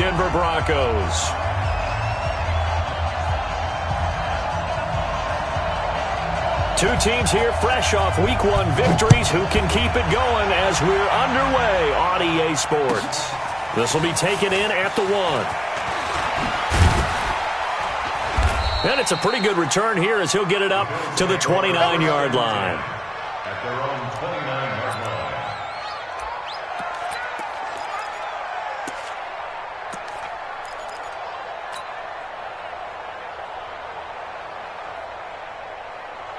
Denver Broncos. Two teams here fresh off Week 1 victories. Who can keep it going as we're underway on EA Sports? This will be taken in at the 1. And it's a pretty good return here as he'll get it up to the 29-yard line. At their own 29-yard line.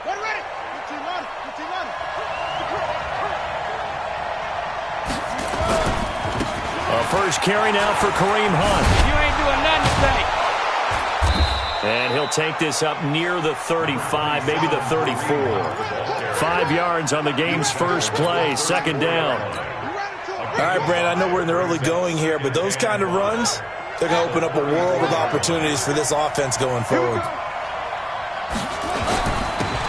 Get ready. A first carry now for Kareem Hunt. You ain't doing nothing today. And he'll take this up near the 35, maybe the 34. 5 yards on the game's first play, second down. All right, Brandon, I know we're in the early going here, but those kind of runs, they're going to open up a world of opportunities for this offense going forward.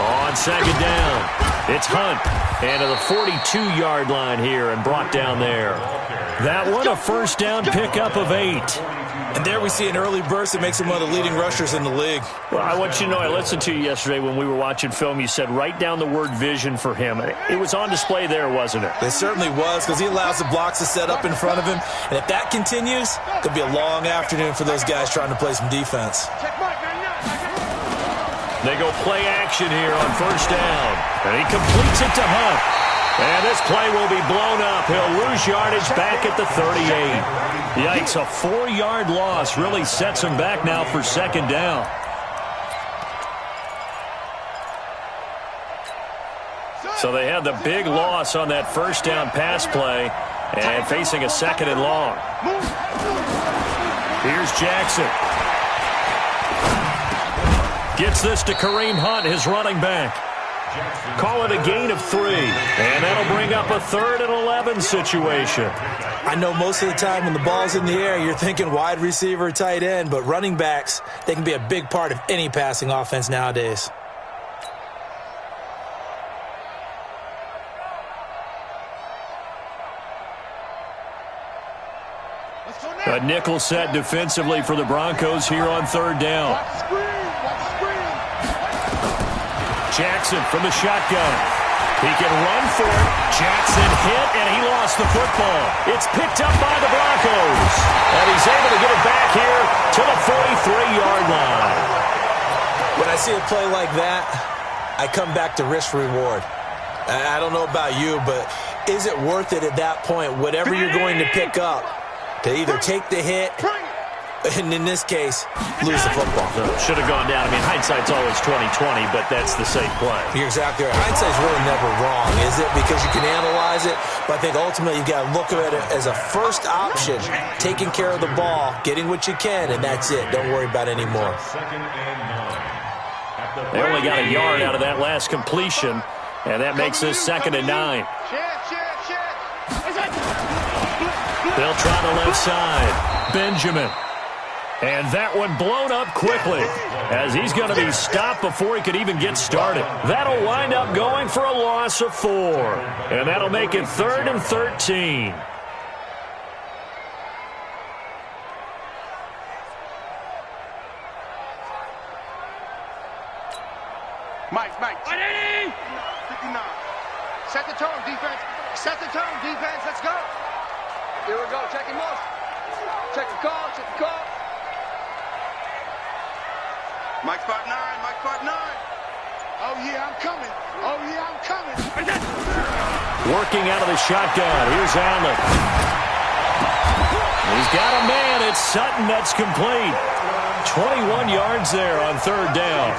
On second down, it's Hunt. And to the 42-yard line here and brought down there. That one a first down pickup of 8. And there we see an early burst that makes him one of the leading rushers in the league. Well, I want you to know, I listened to you yesterday when we were watching film. You said write down the word vision for him. It was on display there, wasn't it? It certainly was, because he allows the blocks to set up in front of him. And if that continues, it could be a long afternoon for those guys trying to play some defense. They go play action here on first down. And he completes it to Hunt. And this play will be blown up. He'll lose yardage back at the 38. Yikes, a 4-yard loss really sets him back now for second down. So they had the big loss on that first down pass play and facing a second and long. Here's Jackson. Gets this to Kareem Hunt, his running back. Call it a gain of 3. And that'll bring up a 3rd and 11 situation. I know most of the time when the ball's in the air, you're thinking wide receiver, tight end, but running backs, they can be a big part of any passing offense nowadays. A nickel set defensively for the Broncos here on third down. Jackson from the shotgun. He can run for it. Jackson hit, and he lost the football. It's picked up by the Broncos. And he's able to get it back here to the 43-yard line. When I see a play like that, I come back to risk-reward. I don't know about you, but is it worth it at that point, whatever you're going to pick up, to either take the hit, and in this case, lose the football? Should have gone down. I mean, hindsight's always 20/20, but that's the safe play. You're exactly right. Hindsight's really never wrong, is it? Because you can analyze it, but I think ultimately you got to look at it as a first option, taking care of the ball, getting what you can, and that's it. Don't worry about any more. They only got a yard out of that last completion, and that makes this 2nd and 9. They'll try the left side. Benjamin. And that one blown up quickly as he's going to be stopped before he could even get started. That'll wind up going for a loss of 4. And that'll make it 3rd and 13. Mike. 59. Set the tone, defense. Set the tone, defense. Let's go. Here we go. Check him off. Check the call. Mike spot 9. Oh, yeah, I'm coming. Working out of the shotgun. Here's Allen. He's got a man. It's Sutton. That's complete. 21 yards there on third down.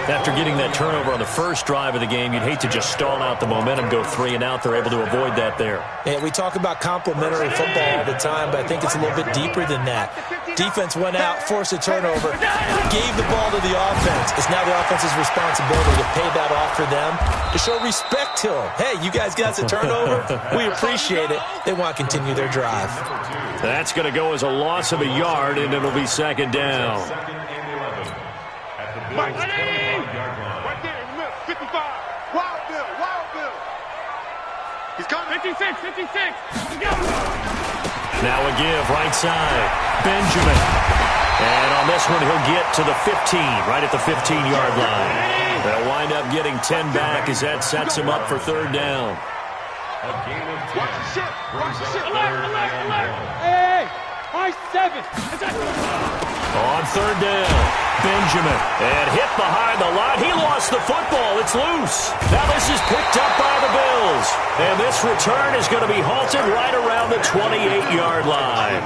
After getting that turnover on the first drive of the game, you'd hate to just stall out the momentum, go 3 and out. They're able to avoid that there. And we talk about complementary football all the time, but I think it's a little bit deeper than that. Defense went out, forced a turnover, gave the ball to the offense. It's now the offense's responsibility to pay that off for them, to show respect to them. Hey, you guys got us a turnover. We appreciate it. They want to continue their drive. That's going to go as a loss of a yard, and it'll be 2nd down. Mike, right there in the middle, 55. Wild Bill. He's coming. 56. Let's go. Now a give, right side. Benjamin. And on this one, he'll get to the 15, right at the 15-yard line. They'll wind up getting 10 back as that sets him up for third down. A game of 10. Watch the ship. Watch the ship. Alert. Hey, my 7. On third down, Benjamin. And hit behind the line. He lost the football. It's loose. Now this is picked up by the Bills. And this return is going to be halted right around the 28-yard line.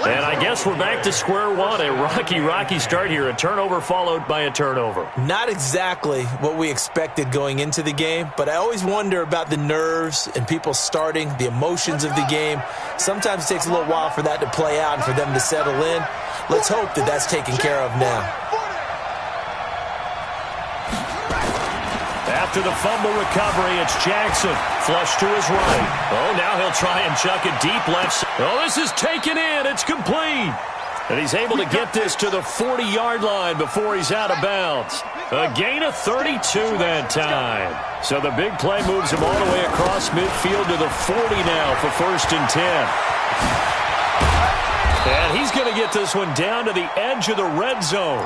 And I guess we're back to square one. A rocky start here. A turnover followed by a turnover. Not exactly what we expected going into the game, but I always wonder about the nerves and people starting, the emotions of the game. Sometimes it takes a little while for that to play out and for them to settle in. Let's hope that that's taken care of now. After the fumble recovery, it's Jackson. Flush to his right. Oh, now he'll try and chuck it deep left. Oh, this is taken in. It's complete. And he's able to get this to the 40-yard line before he's out of bounds. A gain of 32 that time. So the big play moves him all the way across midfield to the 40 now for 1st and 10. And he's going to get this one down to the edge of the red zone.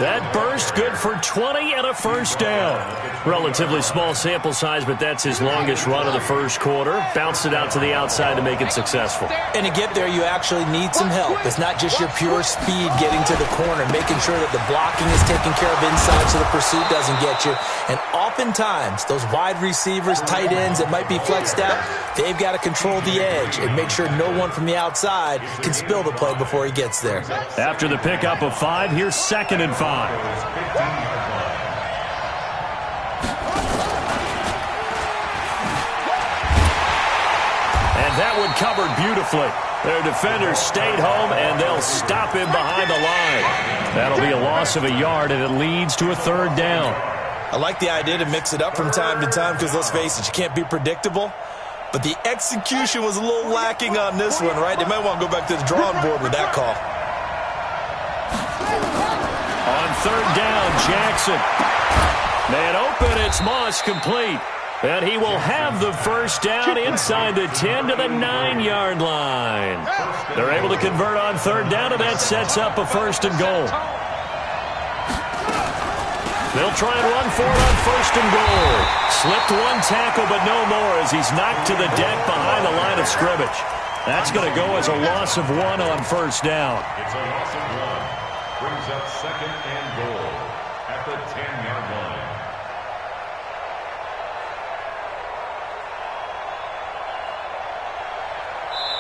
That burst good for 20 and a first down. Relatively small sample size, but that's his longest run of the first quarter. Bounced it out to the outside to make it successful. And to get there, you actually need some help. It's not just your pure speed getting to the corner, making sure that the blocking is taken care of inside so the pursuit doesn't get you. And oftentimes, those wide receivers, tight ends that might be flexed out, they've got to control the edge and make sure no one from the outside can spill the play before he gets there. After the pickup of 5, here's 2nd and 5. And that one covered beautifully. Their defenders stayed home, and they'll stop him behind the line. That'll be a loss of a yard, and it leads to a 3rd down. I like the idea to mix it up from time to time because, let's face it, you can't be predictable. But the execution was a little lacking on this one, right? They might want to go back to the drawing board with that call. On 3rd down, Jackson. Man open, it's Moss complete. And he will have the first down inside the 10 to the 9-yard line. They're able to convert on 3rd down, and that sets up a 1st and goal. They'll try and run for it on 1st and goal. Slipped one tackle, but no more as he's knocked to the deck behind the line of scrimmage. That's going to go as a loss of 1 on 1st down. It's a loss of 1. Brings up 2nd and goal at the 10-yard line.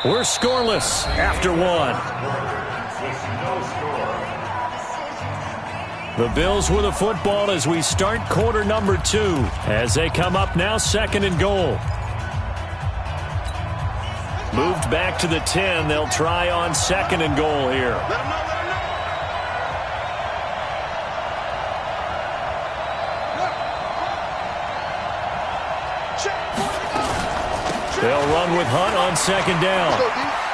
We're scoreless after 1. With no score. The Bills with a football as we start quarter number 2. As they come up now, 2nd and goal. Moved back to the 10. They'll try on 2nd and goal here. They'll run with Hunt on 2nd down.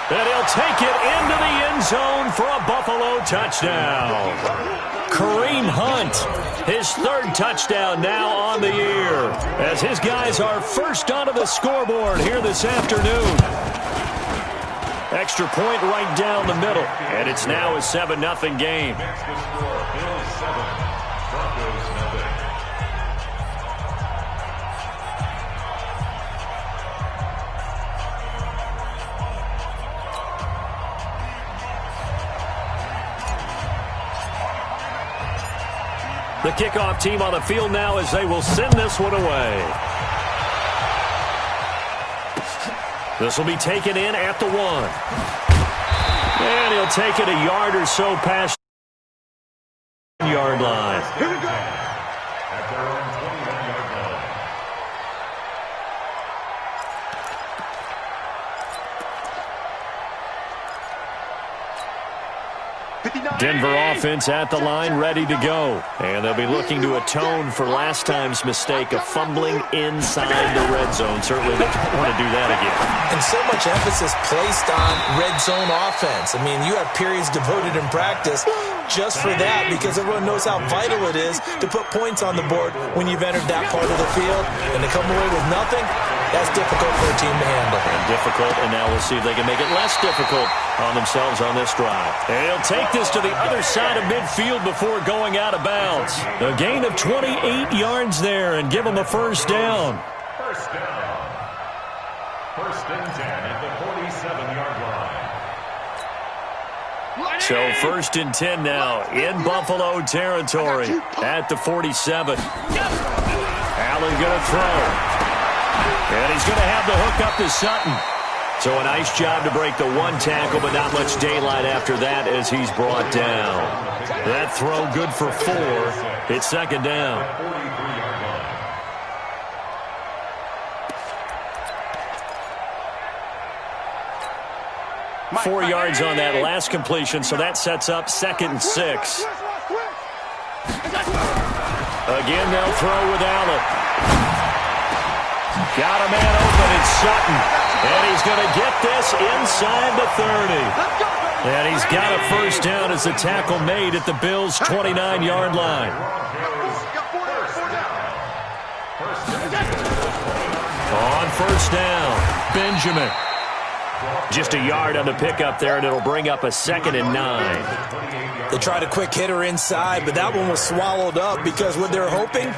And he'll take it into the end zone for a Buffalo touchdown. Kareem Hunt, his 3rd touchdown now on the year, as his guys are first onto the scoreboard here this afternoon. Extra point right down the middle, and it's now a 7-0 game. Next to score, Bills 7, Broncos 0. The kickoff team on the field now as they will send this one away. This will be taken in at the 1. And he'll take it a yard or so past the yard line. Here we go. At their own 21-yard line. Denver offense at the line, ready to go. And they'll be looking to atone for last time's mistake of fumbling inside the red zone. Certainly they don't want to do that again. And so much emphasis placed on red zone offense. I mean, you have periods devoted in practice just for that because everyone knows how vital it is to put points on the board when you've entered that part of the field. And to come away with nothing, That's difficult for a team to handle. And difficult, and now we'll see if they can make it less difficult on themselves on this drive. And he'll take this to the other side of midfield before going out of bounds. A gain of 28 yards there and give them a first down. First down. First and 10 at the 47-yard line. So first and 10 now in Buffalo territory at the 47. Allen going to throw. And he's going to have the hook up to Sutton. So a nice job to break the one tackle, but not much daylight after that as he's brought down. That throw good for 4. It's second down. 43-yard line. 4 yards on that last completion, so that sets up second and 6. Again, they'll throw with Allen. Got a man open, it's Sutton. And he's going to get this inside the 30. And he's got a first down as the tackle made at the Bills' 29-yard line. On first down, Benjamin. Just a yard on the pickup there, and it'll bring up a second and 9. They tried a quick hitter inside, but that one was swallowed up because what they're hoping,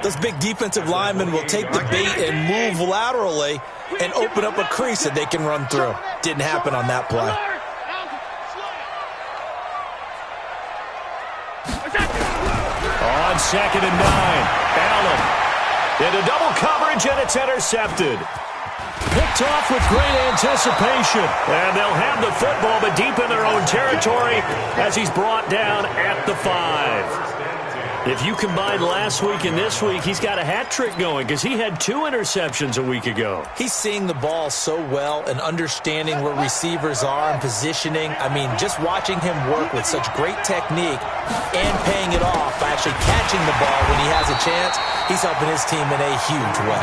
those big defensive linemen will take the bait and move laterally and open up a crease that they can run through. Didn't happen on that play. On second and 9, Allen into double coverage, and it's intercepted. Picked off with great anticipation. And they'll have the football, but deep in their own territory as he's brought down at the 5. If you combine last week and this week, he's got a hat trick going because he had 2 interceptions a week ago. He's seeing the ball so well and understanding where receivers are and positioning. I mean, just watching him work with such great technique and paying it off by actually catching the ball when he has a chance, he's helping his team in a huge way.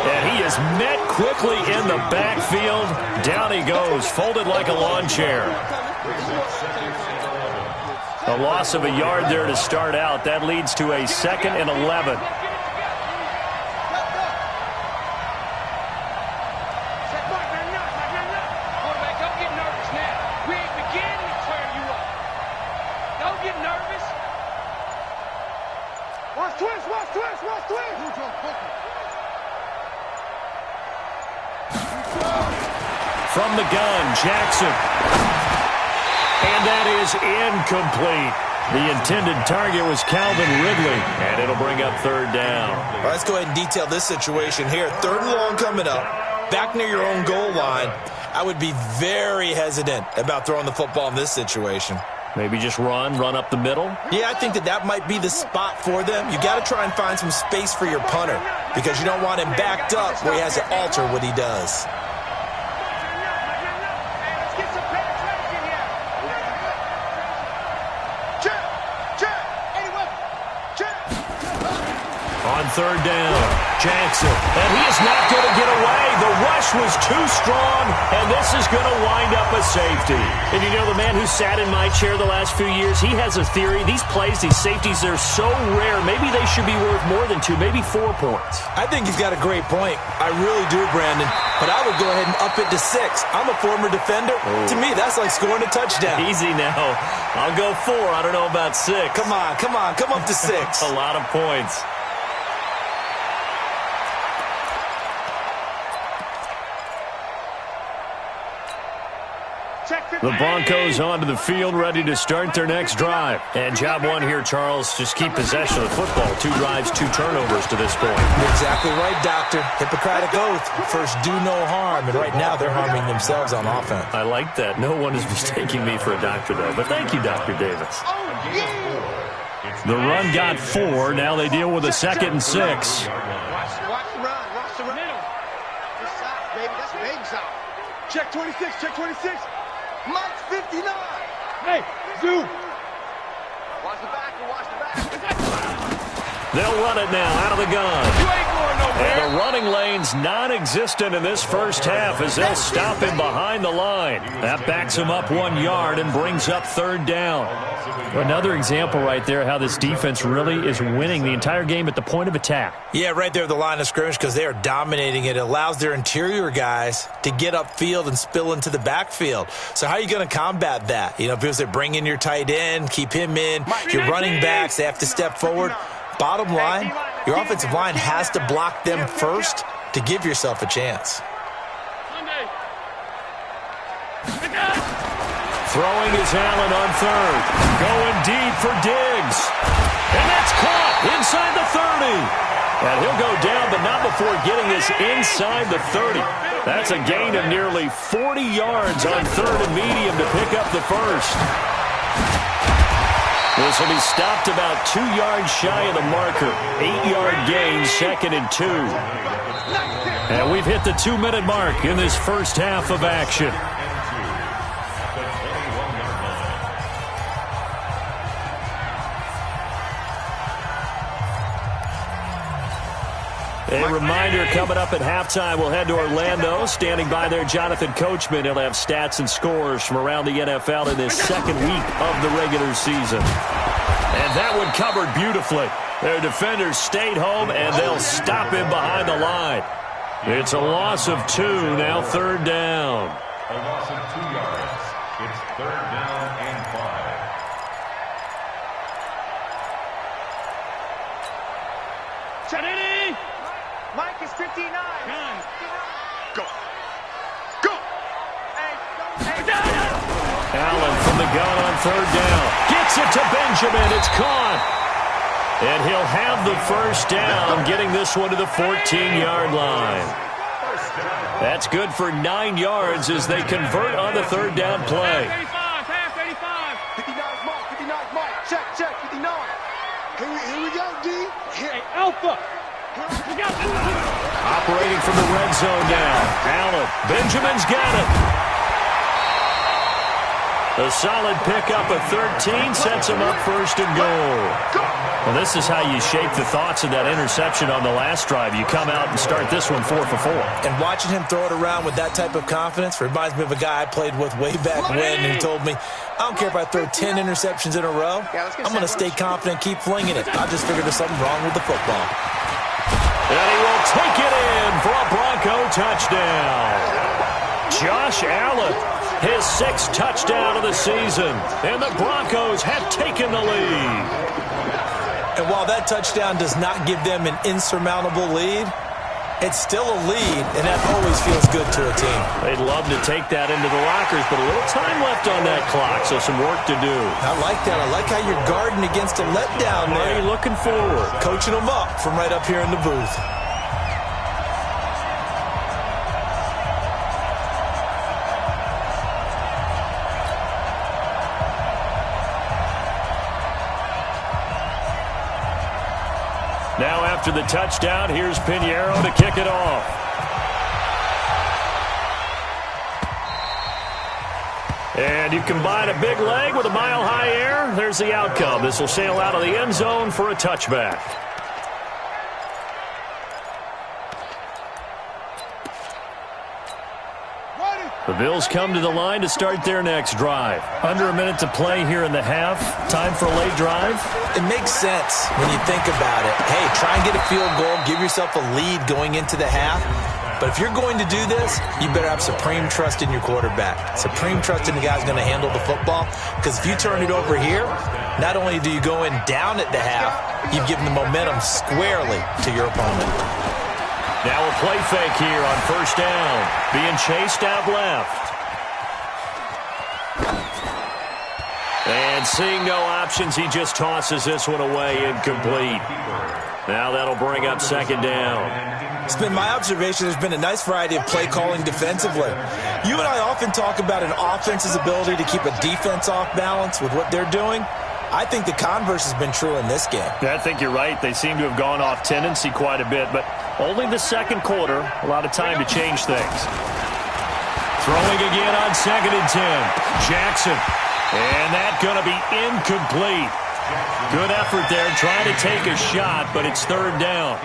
And he is met quickly in the backfield. Down he goes, folded like a lawn chair. A loss of a yard there to start out. That leads to a second and 11. From the gun, Jackson. And that is incomplete. The intended target was Calvin Ridley, and it'll bring up third down. Well, let's go ahead and detail this situation here. Third and long coming up, back near your own goal line. I would be very hesitant about throwing the football in this situation. Maybe just run up the middle? Yeah, I think that might be the spot for them. You got to try and find some space for your punter because you don't want him backed up where he has to alter what he does. On third down, Jackson. And he is not going to get away. The rush was too strong, and this is going to wind up a safety. And you know, the man who sat in my chair the last few years, he has a theory. These plays, these safeties, they're so rare. Maybe they should be worth more than 2, maybe 4 points. I think he's got a great point. I really do, Brandon. But I would go ahead and up it to 6. I'm a former defender. Oh. To me, that's like scoring a touchdown. Easy now. I'll go 4. I don't know about 6. Come on. Come up to 6. A lot of points. The Broncos onto the field, ready to start their next drive. And job one here, Charles, just keep possession of the football. 2 drives, 2 turnovers to this point. You're exactly right, Doctor. Hippocratic oath. First, do no harm. And right now, they're harming themselves on offense. I like that. No one is mistaking me for a doctor, though. But thank you, Dr. Davis. The run got 4. Now they deal with a second and 6. Watch the run. Watch the run. This side, baby. That's baby side. Check 26. Check 26. Mike's 59. Hey, Zoo. Watch the back. Watch the back. They'll run it now out of the gun. You ain't going no And the running lane's non-existent in this first half as they'll stop him behind the line. That backs him up 1 yard and brings up third down. Another example right there how this defense really is winning the entire game at the point of attack. Yeah, right there at the line of scrimmage because they are dominating it. It allows their interior guys to get upfield and spill into the backfield. So how are you going to combat that? You know, people say bring in your tight end, keep him in. Your running backs, they have to step forward. Bottom line, your offensive line has to block them first to give yourself a chance. Throwing is Allen on third. Going deep for Diggs. And that's caught inside the 30. And he'll go down, but not before getting this inside the 30. That's a gain of nearly 40 yards on third and medium to pick up the first. This will be stopped about 2 yards shy of the marker. 8-yard gain, 2nd and 2. And we've hit the 2-minute mark in this first half of action. A reminder coming up at halftime, we'll head to Orlando. Standing by there, Jonathan Coachman. He'll have stats and scores from around the NFL in this second week of the regular season. And that one covered beautifully. Their defenders stayed home, and they'll stop him behind the line. It's a loss of 2, now third down. A loss of 2 yards. It's third down and 5. Chanini! Mike is 59. Go. Go. Allen from the gun on third down. Gets it to Benjamin. It's caught. And he'll have the first down, getting this one to the 14-yard line. That's good for 9 yards as they convert on the third down play. 59 Mike. 59 Mike. Check. 59. Here we go, D. Here. Alpha. Operating from the red zone now. Allen. Benjamin's got it. A solid pickup of 13 sets him up first and goal. Well, this is how you shape the thoughts of that interception on the last drive. You come out and start this one 4 for 4. And watching him throw it around with that type of confidence reminds me of a guy I played with way back when who told me, I don't care if I throw 10 interceptions in a row. I'm going to stay confident, keep flinging it. I just figured there's something wrong with the football. And he will take it in for a Bronco touchdown. Josh Allen, his 6th touchdown of the season. And the Broncos have taken the lead. And while that touchdown does not give them an insurmountable lead, it's still a lead, and that always feels good to a team. They'd love to take that into the lockers, but a little time left on that clock, so some work to do. I like that. I like how you're guarding against a letdown there. Already looking forward. Coaching them up from right up here in the booth. Now after the touchdown, here's Pinheiro to kick it off. And you combine a big leg with a mile-high air, there's the outcome. This will sail out of the end zone for a touchback. The Bills come to the line to start their next drive. Under a minute to play here in the half. Time for a late drive. It makes sense when you think about it. Hey, try and get a field goal. Give yourself a lead going into the half. But if you're going to do this, you better have supreme trust in your quarterback. Supreme trust in the guy's going to handle the football. Because if you turn it over here, not only do you go in down at the half, you've given the momentum squarely to your opponent. Now a play fake here on first down. Being chased out left. And seeing no options, he just tosses this one away incomplete. Now that'll bring up second down. It's been my observation there's been a nice variety of play calling defensively. You and I often talk about an offense's ability to keep a defense off balance with what they're doing. I think the converse has been true in this game. I think you're right. They seem to have gone off tendency quite a bit, but only the second quarter, a lot of time to change things. Throwing again on 2nd and 10. Jackson. And that's going to be incomplete. Good effort there, trying to take a shot, but it's third down.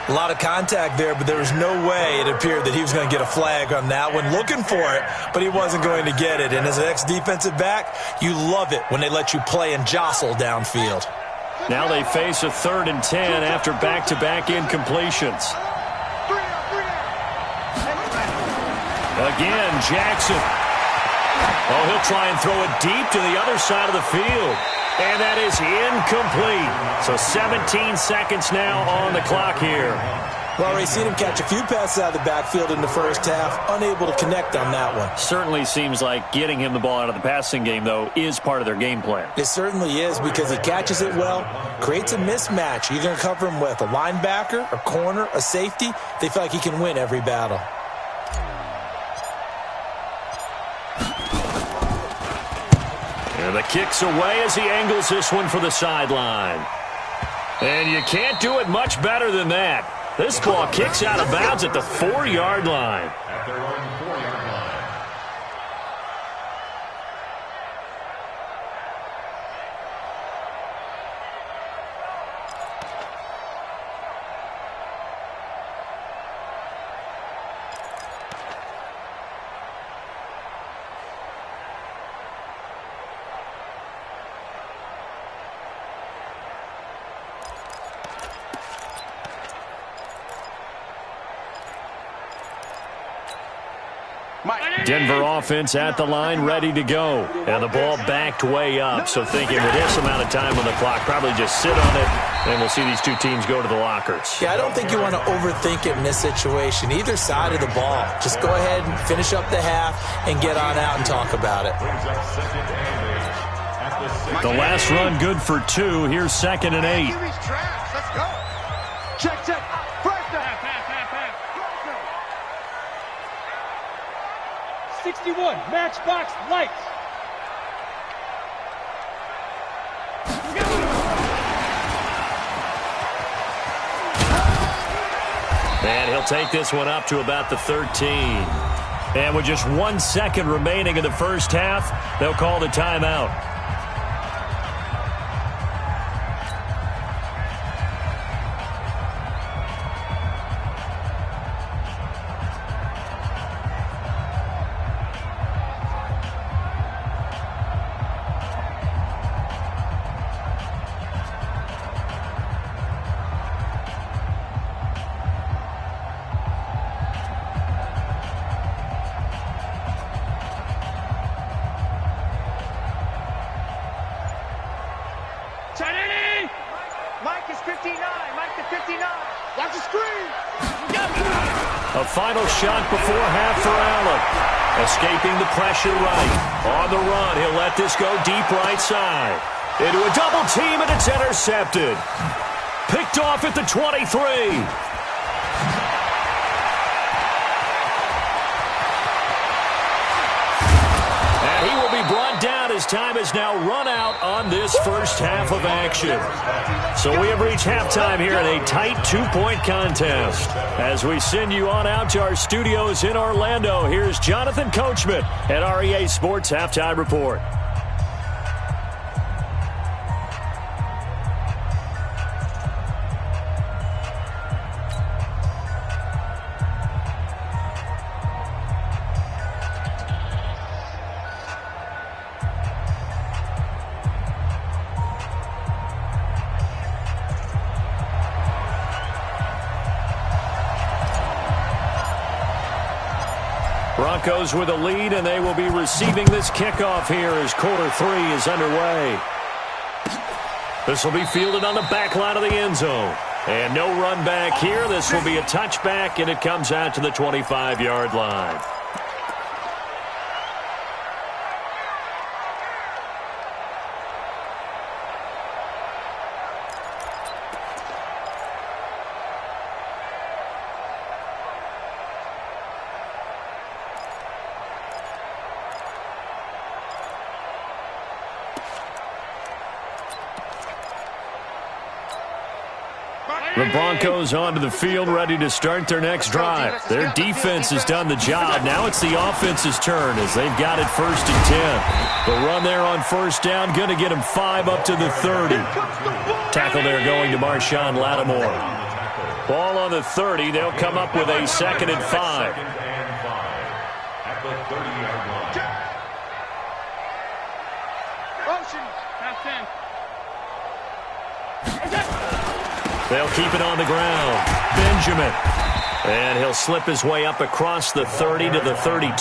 A lot of contact there, but there was no way it appeared that he was going to get a flag on that one. Looking for it, but he wasn't going to get it. And as an ex-defensive back, you love it when they let you play and jostle downfield. Now they face a 3rd and 10 after back-to-back incompletions. Again, Jackson. Oh, he'll try and throw it deep to the other side of the field. And that is incomplete. So 17 seconds now on the clock here. Well, we've seen him catch a few passes out of the backfield in the first half, unable to connect on that one. Certainly seems like getting him the ball out of the passing game, though, is part of their game plan. It certainly is, because he catches it well, creates a mismatch. You're going to cover him with a linebacker, a corner, a safety. They feel like he can win every battle. And the kick's away as he angles this one for the sideline. And you can't do it much better than that. This ball kicks out of bounds at the 4-yard line. At their own 4-yard line. Denver offense at the line, ready to go. And the ball backed way up. So thinking with this amount of time on the clock, probably just sit on it, and we'll see these two teams go to the lockers. Yeah, I don't think you want to overthink it in this situation. Either side of the ball. Just go ahead and finish up the half and get on out and talk about it. The last run good for 2. Here's 2nd and 8. Let's go. Check. First down. 61, matchbox lights. And he'll take this one up to about the 13. And with just 1 second remaining in the first half, they'll call the timeout. Mike is 59. Mike to 59. Watch the screen. A final shot before half for Allen. Escaping the pressure right. On the run, he'll let this go deep right side. Into a double team, and it's intercepted. Picked off at the 23. Brought down as time has now run out on this first half of action. So we have reached halftime here in a tight 2-point contest. As we send you on out to our studios in Orlando, here's Jonathan Coachman at REA Sports Halftime Report. Broncos with a lead, and they will be receiving this kickoff here as quarter 3 is underway. This will be fielded on the back line of the end zone. And no run back here. This will be a touchback, and it comes out to the 25-yard line. The Broncos onto the field, ready to start their next drive. Their defense has done the job. Now it's the offense's turn as they've got it 1st and 10. The run there on 1st down, going to get them 5 up to the 30. Tackle there going to Marshawn Lattimore. Ball on the 30. They'll come up with a 2nd and 5. At the 30-yard line. Motion. Pass 10. They'll keep it on the ground. Benjamin. And he'll slip his way up across the 30 to the 32.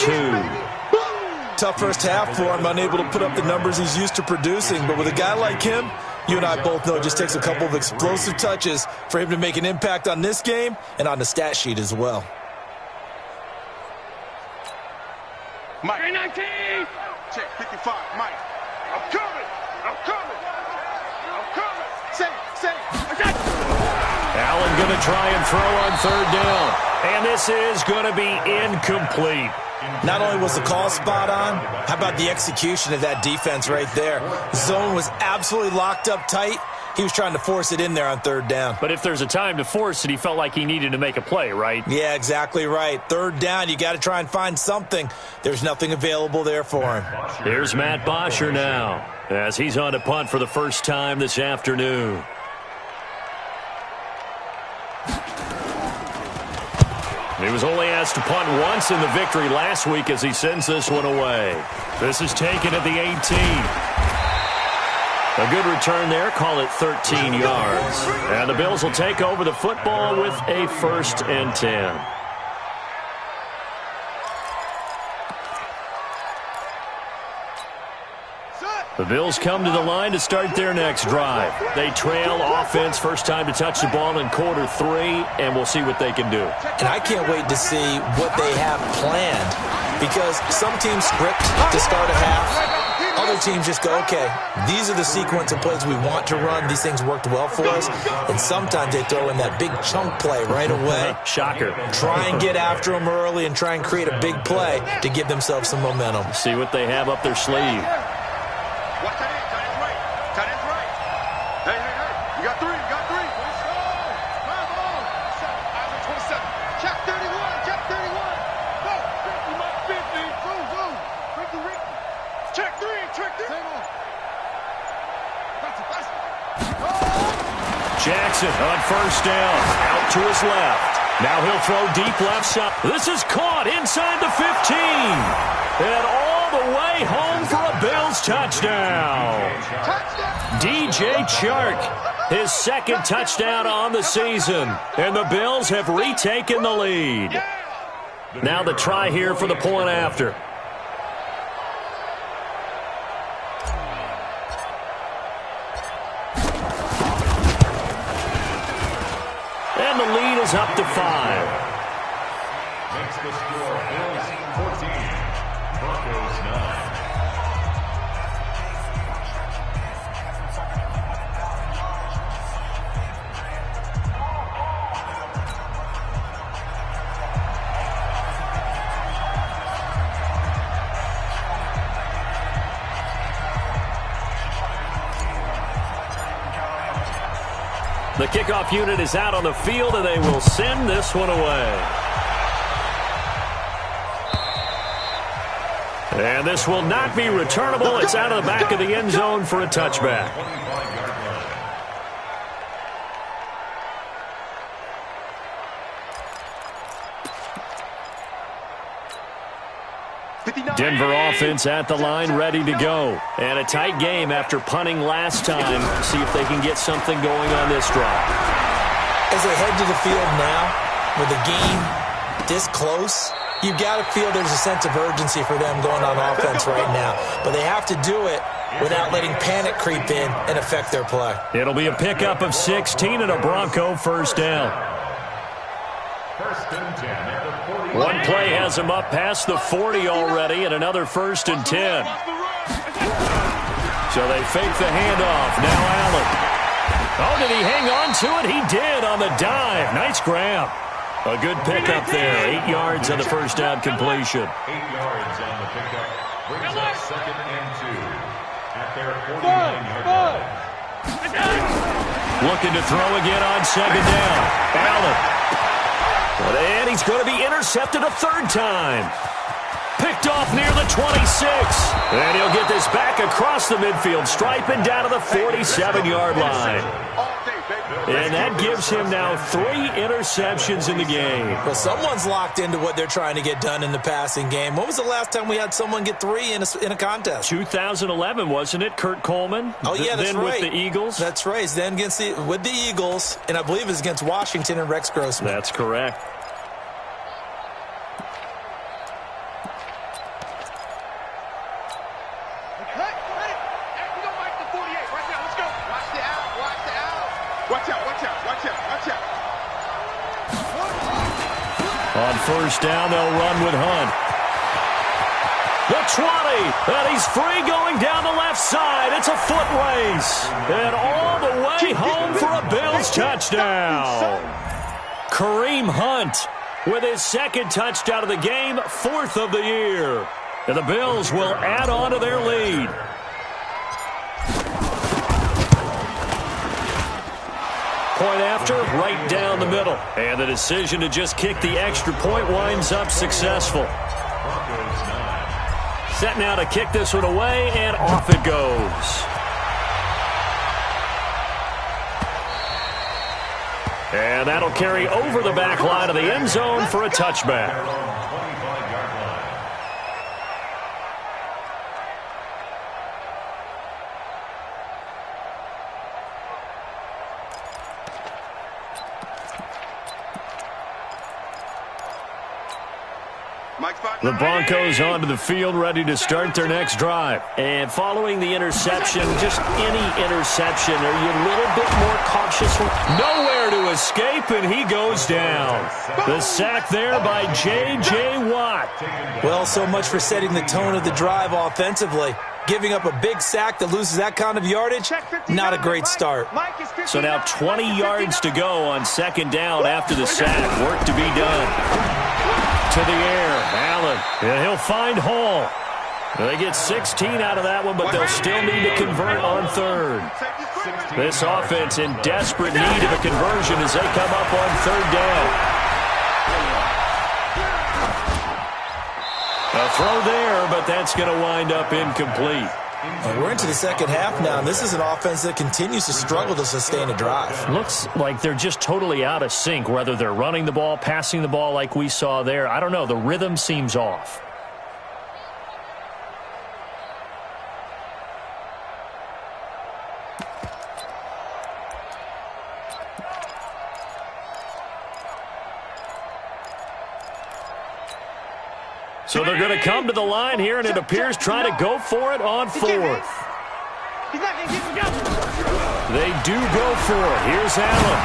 Tough first half for him, unable to put up the numbers he's used to producing. But with a guy like him, you and I both know it just takes a couple of explosive touches for him to make an impact on this game and on the stat sheet as well. Mike. 19. Check 55. Mike. I'm coming. I'm coming. I'm coming. Say. Allen going to try and throw on 3rd down. And this is going to be incomplete. Not only was the call spot on, how about the execution of that defense right there? The zone was absolutely locked up tight. He was trying to force it in there on 3rd down. But if there's a time to force it, he felt like he needed to make a play, right? Yeah, exactly right. 3rd down, you got to try and find something. There's nothing available there for him. Here's Matt Bosher now as he's on to punt for the first time this afternoon. He was only asked to punt once in the victory last week as he sends this one away. This is taken at the 18. A good return there. Call it 13 yards. And the Bills will take over the football with a 1st and 10. The Bills come to the line to start their next drive. They trail offense, first time to touch the ball in quarter 3, and we'll see what they can do. And I can't wait to see what they have planned, because some teams script to start a half. Other teams just go, okay, these are the sequence of plays we want to run. These things worked well for us. And sometimes they throw in that big chunk play right away. Shocker. Try and get after them early and try and create a big play to give themselves some momentum. See what they have up their sleeve. Watch that end. Tight end's right. Tight end's right. Hey. You got 3. Let's go. Come on. 27. Check 31. Check 31. Go. 50, Mike. 50. Move. Ricky. Check 3. Same on. Pass it. Jackson on 1st down. Out to his left. Now he'll throw deep left side. This is caught inside the 15. And all the way home for a Bills touchdown. DJ Chark, his 2nd touchdown on the season. And the Bills have retaken the lead. Now the try here for the point after. And the lead is up to 5. Makes the score Bills 14, Broncos 9. The kickoff unit is out on the field, and they will send this one away. And this will not be returnable. It's out of the back of the end zone for a touchback. Denver offense at the line, ready to go. And a tight game after punting last time. See if they can get something going on this drive. As they head to the field now, with the game this close, you've got to feel there's a sense of urgency for them going on offense right now. But they have to do it without letting panic creep in and affect their play. It'll be a pickup of 16 and a Bronco 1st down. 1st and 10 at the 40. One play has him up past the 40 already, and another 1st and 10. So they fake the handoff. Now Allen. Oh, did he hang on to it? He did on the dive. Nice grab. A good pickup there. 8 yards on the 1st down completion. 8 yards on the pickup. Brings up 2nd and 2 at their 49-yard line. Looking to throw again on second down. Allen. And he's going to be intercepted a third time. Picked off near the 26. And he'll get this back across the midfield stripe and down to the 47-yard line. And that gives him now 3 interceptions in the game. Well, someone's locked into what they're trying to get done in the passing game. When was the last time we had someone get 3 in a contest? 2011, wasn't it? Kurt Coleman? Oh, yeah, that's then right. with the Eagles? That's right. Then with the Eagles, and I believe it's against Washington and Rex Grossman. That's correct. On first down, they'll run with Hunt. The 20, and he's free going down the left side. It's a foot race. And all the way home for a Bills touchdown. Kareem Hunt with his second touchdown of the game, 4th of the year. And the Bills will add on to their lead. Point after, right down the middle. And the decision to just kick the extra point winds up successful. Set now to kick this one away, and off it goes. And that'll carry over the back line of the end zone for a touchback. The Broncos onto the field, ready to start their next drive. And following the interception, just any interception, are you a little bit more cautious? Nowhere to escape, and he goes down. The sack there by J.J. Watt. Well, so much for setting the tone of the drive offensively. Giving up a big sack that loses that kind of yardage, not a great start. So now 20 yards to go on second down after the sack. Work to be done. To the air, Allen, and he'll find Hall. They get 16 out of that one, but they'll still need to convert on third. This offense in desperate need of a conversion as they come up on third down. A throw there, but that's going to wind up incomplete. We're into the second half now, and this is an offense that continues to struggle to sustain a drive. Looks like they're just totally out of sync, whether they're running the ball, passing the ball like we saw there. I don't know. The rhythm seems off. So they're going to come to the line here, and it appears trying to go for it on 4th. They do go for it. Here's Allen.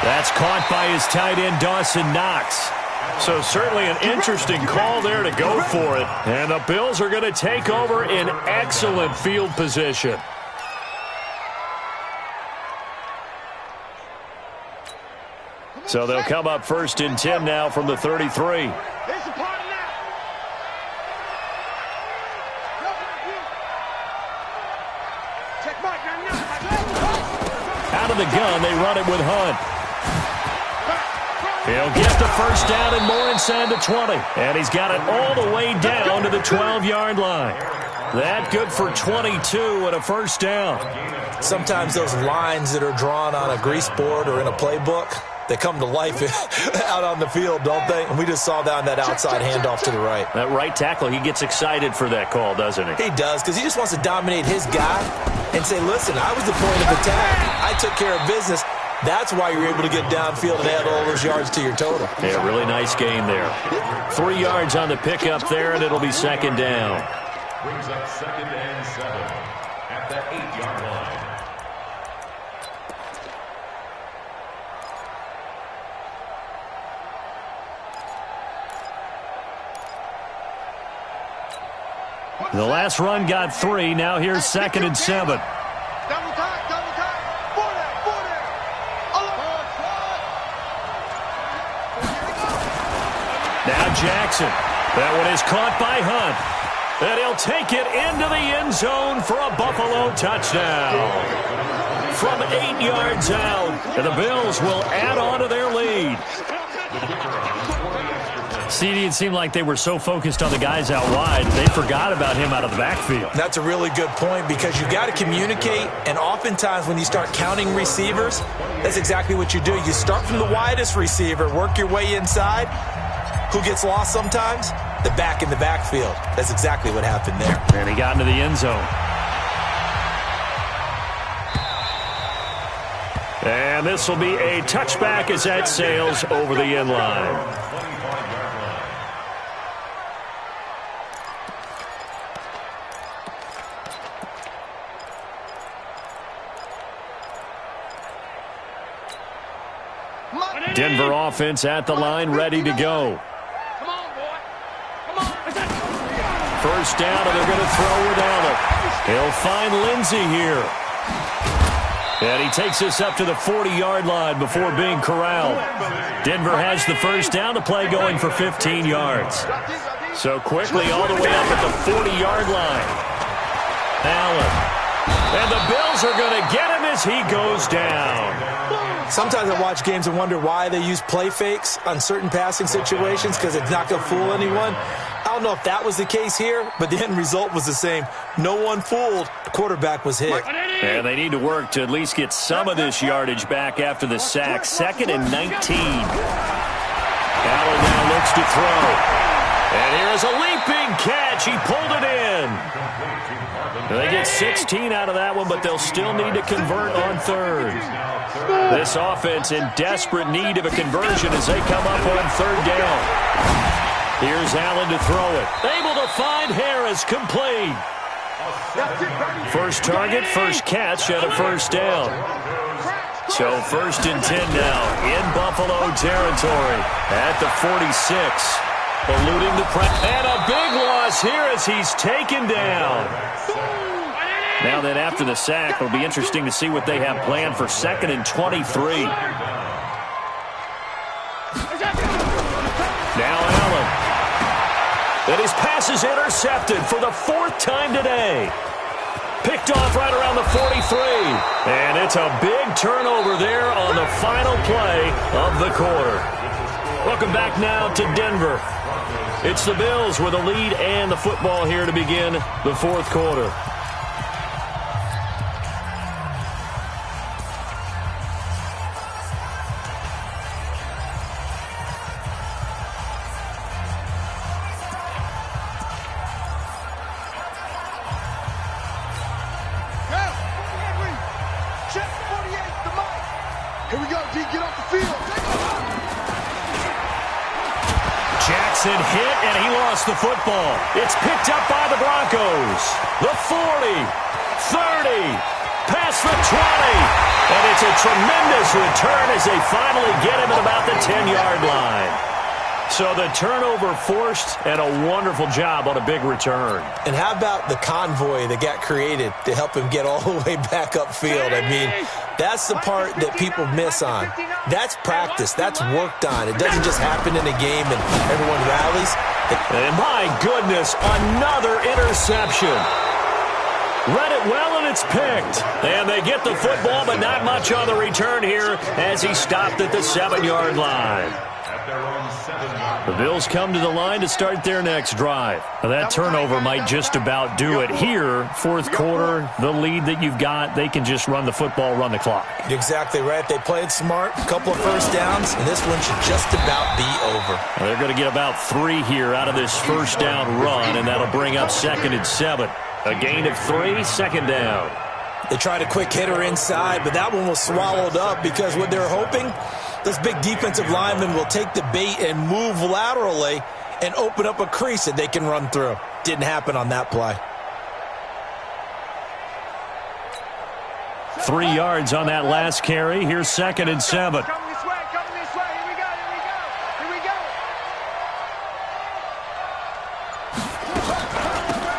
That's caught by his tight end, Dawson Knox. So certainly an interesting call there to go for it. And the Bills are going to take over in excellent field position. So they'll come up 1st and 10 now from the 33. Out of the gun, they run it with Hunt. He'll get the first down and more inside the 20. And he's got it all the way down to the 12-yard line. That good for 22 and a first down. Sometimes those lines that are drawn on a grease board or in a playbook, they come to life out on the field, don't they? And we just saw that on that outside handoff to the right. That right tackle, he gets excited for that call, doesn't he? He does, because he just wants to dominate his guy and say, listen, I was the point of attack. I took care of business. That's why you're able to get downfield and add all those yards to your total. Yeah, really nice game there. 3 yards on the pickup there, and it'll be second down. Brings up 2nd and 7 at the 8-yard line. The last run got 3. Now here's 2nd and 7. Now Jackson. That one is caught by Hunt. And he'll take it into the end zone for a Buffalo touchdown. from 8 yards out. And the Bills will add on to their lead. CD, it seemed like they were so focused on the guys out wide, they forgot about him out of the backfield. That's a really good point because you got to communicate, and oftentimes when you start counting receivers, that's exactly what you do. You start from the widest receiver, work your way inside. Who gets lost sometimes? The back in the backfield. That's exactly what happened there. And he got into the end zone. And this will be a touchback as that sails over the end line. Denver offense at the line, ready to go. Come on, boy. Come on. First down, and they're going to throw with Allen. He'll find Lindsey here. And he takes this up to the 40-yard line before being corralled. Denver has the first down, the play going for 15 yards. So quickly all the way up at the 40-yard line. Allen. And the Bills are going to get him as he goes down. Sometimes I watch games and wonder why they use play fakes on certain passing situations because it's not going to fool anyone. I don't know if that was the case here, but the end result was the same. No one fooled. The quarterback was hit. And they need to work to at least get some of this yardage back after the sack. 2nd and 19. Allen now looks to throw. And here's a leaping catch. He pulled it in. They get 16 out of that one, but they'll still need to convert on 3rd. This offense in desperate need of a conversion as they come up on 3rd down. Here's Allen to throw it. Able to find Harris, complete. First target, first catch, and a first down. So 1st and 10 now in Buffalo territory at the 46. Eluding the press. And a big loss here as he's taken down. Now then, after the sack, it'll be interesting to see what they have planned for 2nd and 23. Now Allen. And his pass is intercepted for the 4th time today. Picked off right around the 43. And it's a big turnover there on the final play of the quarter. Welcome back now to Denver. It's the Bills with a lead and the football here to begin the 4th quarter. Here we go, D. Get off the field. Jackson hit, and he lost the football. It's picked up by the Broncos. The 40, 30, past the 20. And it's a tremendous return as they finally get him at about the 10-yard line. So the turnover forced, and a wonderful job on a big return. And how about the convoy that got created to help him get all the way back upfield? I mean, that's the part that people miss on. That's practice. That's worked on. It doesn't just happen in a game and everyone rallies. And my goodness, another interception. Read it well, and it's picked. And they get the football, but not much on the return here as he stopped at the 7-yard line. The Bills come to the line to start their next drive. Now, that turnover might just about do it here. 4th quarter, the lead that you've got, they can just run the football, run the clock. Exactly right. They played smart, a couple of first downs, and this one should just about be over. Well, they're going to get about 3 here out of this first down run, and that'll bring up 2nd and 7. A gain of 3, 2nd down. They tried a quick hitter inside, but that one was swallowed up because what they're hoping, those big defensive linemen will take the bait and move laterally and open up a crease that they can run through. Didn't happen on that play. 3 yards on that last carry. Here's 2nd and 7. Coming this way, coming this way. Here we go, here we go, here we go.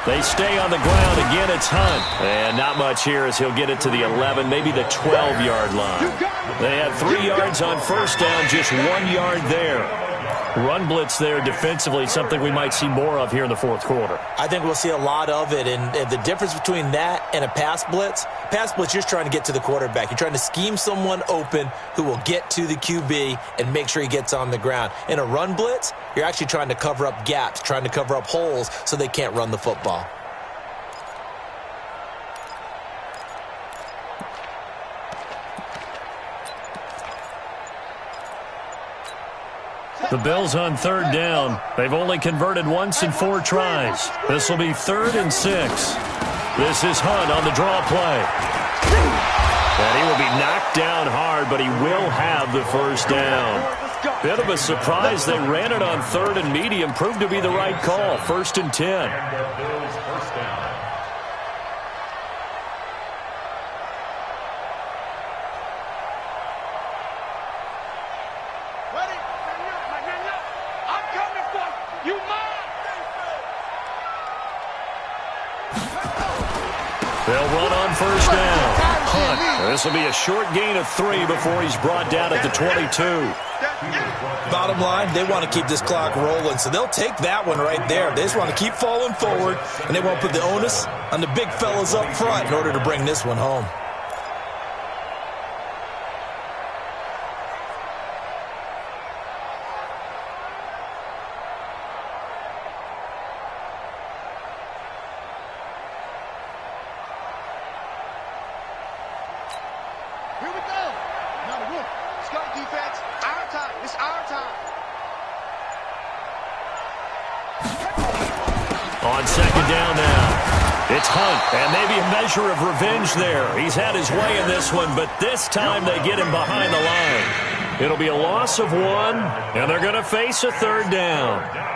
They stay on the ground. Again, it's Hunt. And not much here as he'll get it to the 11, maybe the 12-yard line. They had 3 yards on first down, just 1 yard there. Run blitz there defensively, something we might see more of here in the fourth quarter. I think we'll see a lot of it, and the difference between that and a pass blitz, you're just trying to get to the quarterback. You're trying to scheme someone open who will get to the QB and make sure he gets on the ground. In a run blitz, you're actually trying to cover up gaps, trying to cover up holes so they can't run the football. The Bills on third down. They've only converted once in 4 tries. This will be 3rd and 6. This is Hunt on the draw play. And he will be knocked down hard, but he will have the first down. Bit of a surprise. They ran it on 3rd and medium. Proved to be the right call. 1st and 10. They'll run on first down. Hunt. This will be a short gain of 3 before he's brought down at the 22. Bottom line, they want to keep this clock rolling, so they'll take that one right there. They just want to keep falling forward, and they won't put the onus on the big fellas up front in order to bring this one home. Here we go. Now the roof. Let's go, defense. Our time. It's our time. On second down now. It's Hunt, and maybe a measure of revenge there. He's had his way in this one, but this time they get him behind the line. It'll be a loss of 1, and they're going to face a 3rd down.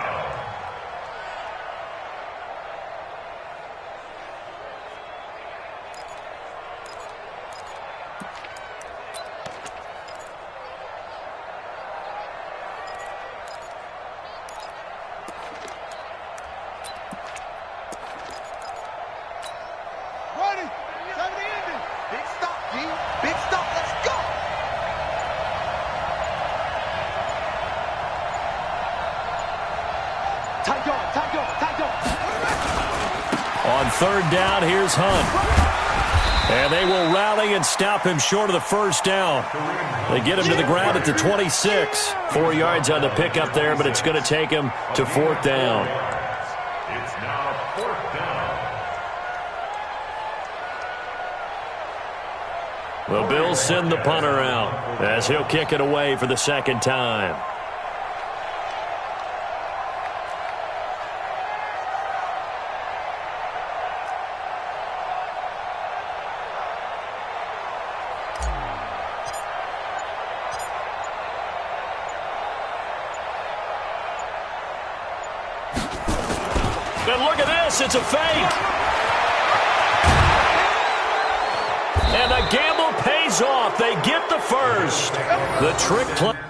On 3rd down, here's Hunt. And they will rally and stop him short of the first down. They get him to the ground at the 26. 4 yards on the pickup there, but it's going to take him to 4th down. It's now 4th down. The Bills send the punter out as he'll kick it away for the 2nd time. And look at this, it's a fake. And the gamble pays off. They get the first. The trick play.